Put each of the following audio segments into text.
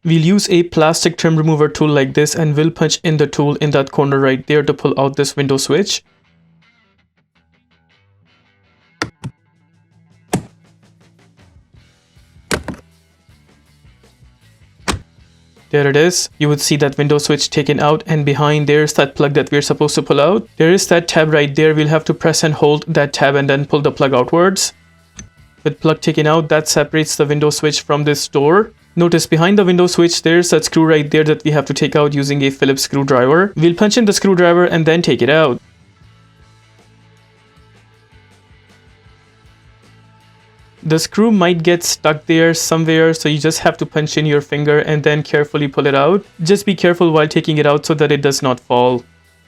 We'll use a plastic trim remover tool like this and we'll punch in the tool in that corner right there to pull out this window switch. There it is. You would see that window switch taken out, and behind there's that plug that we're supposed to pull out. There is that tab right there. We'll have to press and hold that tab and then pull the plug outwards. With plug taken out, that separates the window switch from this door. Notice behind the window switch, there's that screw right there that we have to take out using a Phillips screwdriver. We'll punch in the screwdriver and then take it out. The screw might get stuck there somewhere, so you just have to punch in your finger and then carefully pull it out. Just be careful while taking it out so that it does not fall.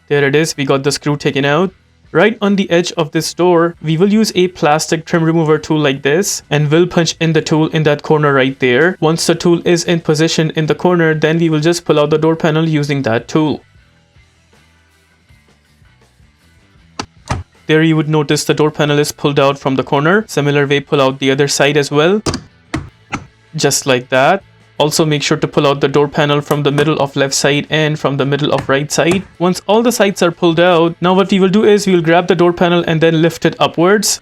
There it is, we got the screw taken out. Right on the edge of this door, we will use a plastic trim remover tool like this and we'll punch in the tool in that corner right there. Once the tool is in position in the corner, then we will just pull out the door panel using that tool. There you would notice the door panel is pulled out from the corner. Similar way, pull out the other side as well. Just like that. Also make sure to pull out the door panel from the middle of left side and from the middle of right side. Once all the sides are pulled out, now what we will do is we will grab the door panel and then lift it upwards.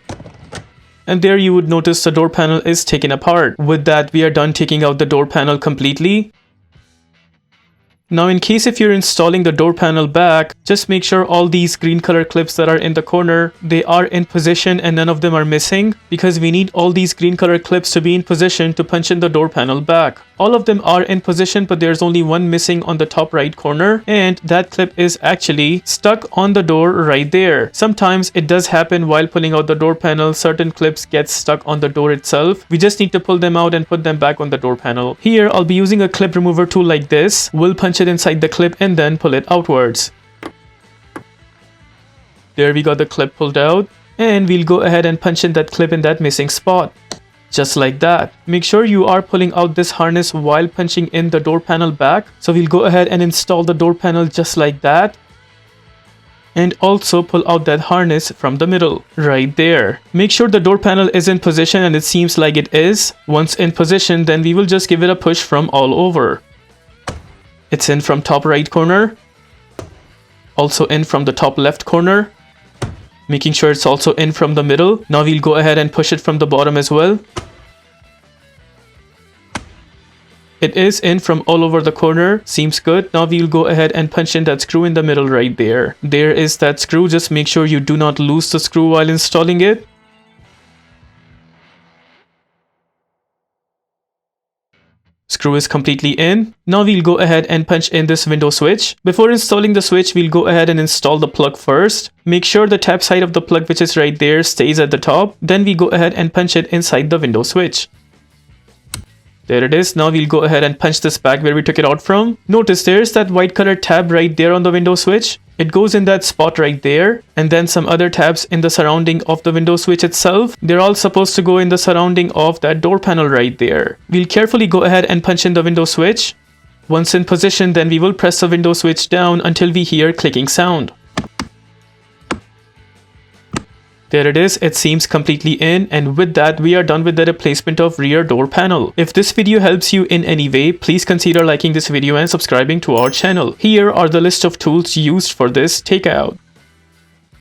And there you would notice the door panel is taken apart. With that, we are done taking out the door panel completely. Now in case if you're installing the door panel back, just make sure all these green color clips that are in the corner, they are in position and none of them are missing, because we need all these green color clips to be in position to punch in the door panel back. All of them are in position, but there's only one missing on the top right corner, and that clip is actually stuck on the door right there. Sometimes it does happen while pulling out the door panel, certain clips get stuck on the door itself. We just need to pull them out and put them back on the door panel. Here I'll be using a clip remover tool like this. We'll punch it inside the clip and then pull it outwards. There we got the clip pulled out, and we'll go ahead and punch in that clip in that missing spot. Just like that. Make sure you are pulling out this harness while punching in the door panel back. So we'll go ahead and install the door panel just like that. And also pull out that harness from the middle, right there. Make sure the door panel is in position, and it seems like it is. Once in position, then we will just give it a push from all over. It's in from top right corner. Also in from the top left corner. Making sure it's also in from the middle. Now we'll go ahead and push it from the bottom as well. It is in from all over the corner. Seems good. Now we'll go ahead and punch in that screw in the middle right there. There is that screw. Just make sure you do not lose the screw while installing it. Screw is completely in. Now we'll go ahead and punch in this window switch. Before installing the switch, we'll go ahead and install the plug first. Make sure the tap side of the plug, which is right there, stays at the top. Then we go ahead and punch it inside the window switch. There it is. Now we'll go ahead and punch this back where we took it out from. Notice there's that white color tab right there on the window switch. It goes in that spot right there, and then some other tabs in the surrounding of the window switch itself. They're all supposed to go in the surrounding of that door panel right there. We'll carefully go ahead and punch in the window switch. Once in position, then we will press the window switch down until we hear clicking sound. There it is. It seems completely in, and with that we are done with the replacement of rear door panel. If this video helps you in any way, please consider liking this video and subscribing to our channel. Here are the list of tools used for this takeout.